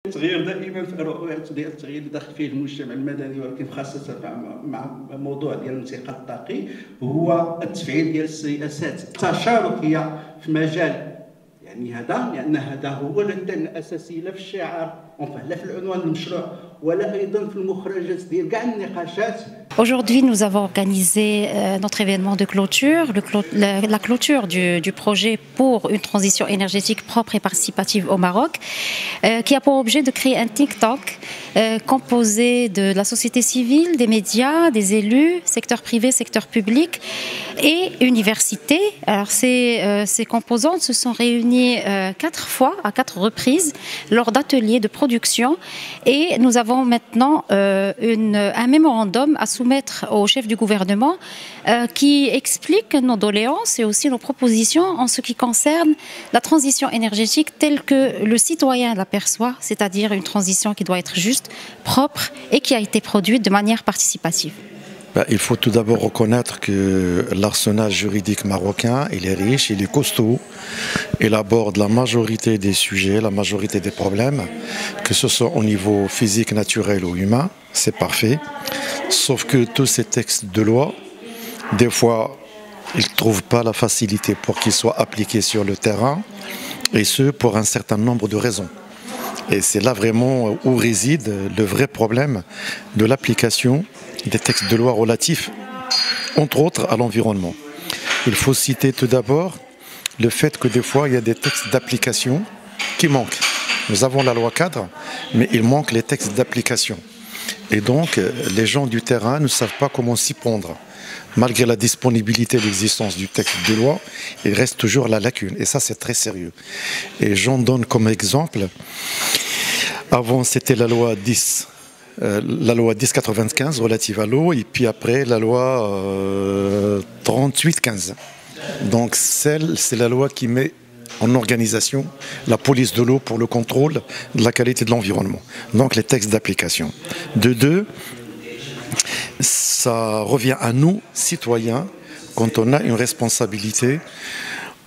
التغيير دائما في الرؤيات ديال التغيير اللي داخل فيه المجتمع المدني، ولكن خاصه مع موضوع ديال الانتقال الطاقي هو التفعيل ديال السياسات التشاركيه في مجال يعني هذا، لان هذا هو الاساسي لا في الشعار لا في العنوان المشروع ولا ايضا في المخرجات ديال كاع النقاشات. Aujourd'hui, nous avons organisé notre événement de clôture, la clôture du projet pour une transition énergétique propre et participative au Maroc, qui a pour objet de créer un think tank composé de la société civile, des médias, des élus, secteur privé, secteur public et universités. Alors ces composantes se sont réunies 4 fois, à 4 reprises, lors d'ateliers de production, et nous avons maintenant un mémorandum à soumettre au chef du gouvernement qui explique nos doléances et aussi nos propositions en ce qui concerne la transition énergétique telle que le citoyen l'aperçoit, c'est-à-dire une transition qui doit être juste, propre et qui a été produite de manière participative. Il faut tout d'abord reconnaître que l'arsenal juridique marocain, il est riche, il est costaud, il aborde la majorité des sujets, la majorité des problèmes, que ce soit au niveau physique, naturel ou humain, c'est parfait. Sauf que tous ces textes de loi, des fois, ils ne trouvent pas la facilité pour qu'ils soient appliqués sur le terrain, et ce, pour un certain nombre de raisons. Et c'est là vraiment où réside le vrai problème de l'application des textes de loi relatifs, entre autres, à l'environnement. Il faut citer tout d'abord le fait que des fois, il y a des textes d'application qui manquent. Nous avons la loi cadre, mais il manque les textes d'application. Et donc, les gens du terrain ne savent pas comment s'y prendre. Malgré la disponibilité et l'existence du texte de loi, il reste toujours la lacune. Et ça, c'est très sérieux. Et j'en donne comme exemple, avant, c'était la loi 1095 relative à l'eau, et puis après la loi 3815. Donc c'est la loi qui met en organisation la police de l'eau pour le contrôle de la qualité de l'environnement. Donc les textes d'application. De deux, ça revient à nous, citoyens, quand on a une responsabilité,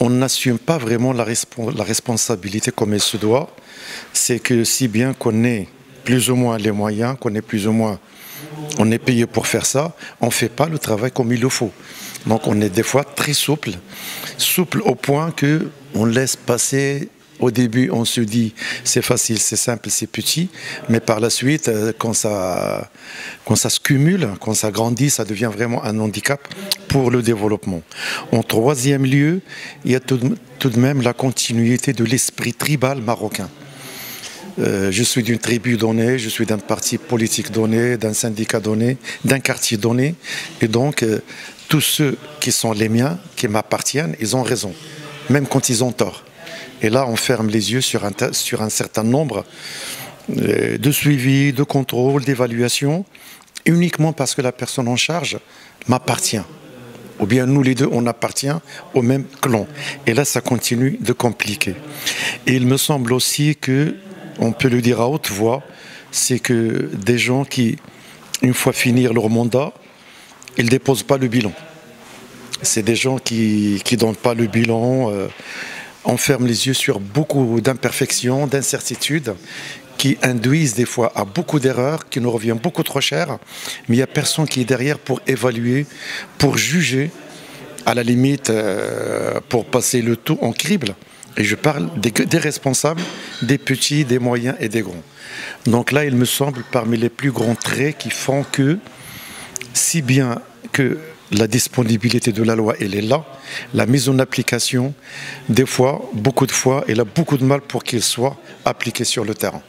on n'assume pas vraiment la responsabilité comme elle se doit. C'est que si bien qu'on ait plus ou moins les moyens, on est payé pour faire ça, on ne fait pas le travail comme il le faut. Donc on est des fois très souple au point qu'on laisse passer. Au début, on se dit c'est facile, c'est simple, c'est petit, mais par la suite, quand ça se cumule, quand ça grandit, ça devient vraiment un handicap pour le développement. En troisième lieu, il y a tout de même la continuité de l'esprit tribal marocain. Je suis d'une tribu donnée, je suis d'un parti politique donné, d'un syndicat donné, d'un quartier donné, et donc tous ceux qui sont les miens, qui m'appartiennent, ils ont raison, même quand ils ont tort. Et là, on ferme les yeux sur un certain nombre de suivi, de contrôle, d'évaluation, uniquement parce que la personne en charge m'appartient. Ou bien nous les deux, on appartient au même clan. Et là, ça continue de compliquer. Et il me semble aussi que, on peut le dire à haute voix, c'est que des gens qui, une fois finir leur mandat, ils ne déposent pas le bilan. C'est des gens qui ne donnent pas le bilan. On ferme les yeux sur beaucoup d'imperfections, d'incertitudes qui induisent des fois à beaucoup d'erreurs, qui nous reviennent beaucoup trop cher, mais il n'y a personne qui est derrière pour évaluer, pour juger, à la limite pour passer le tout en crible. Et je parle des responsables, des petits, des moyens et des grands. Donc là, il me semble, parmi les plus grands traits qui font que, si bien que la disponibilité de la loi, elle est là. La mise en application, des fois, beaucoup de fois, elle a beaucoup de mal pour qu'elle soit appliquée sur le terrain.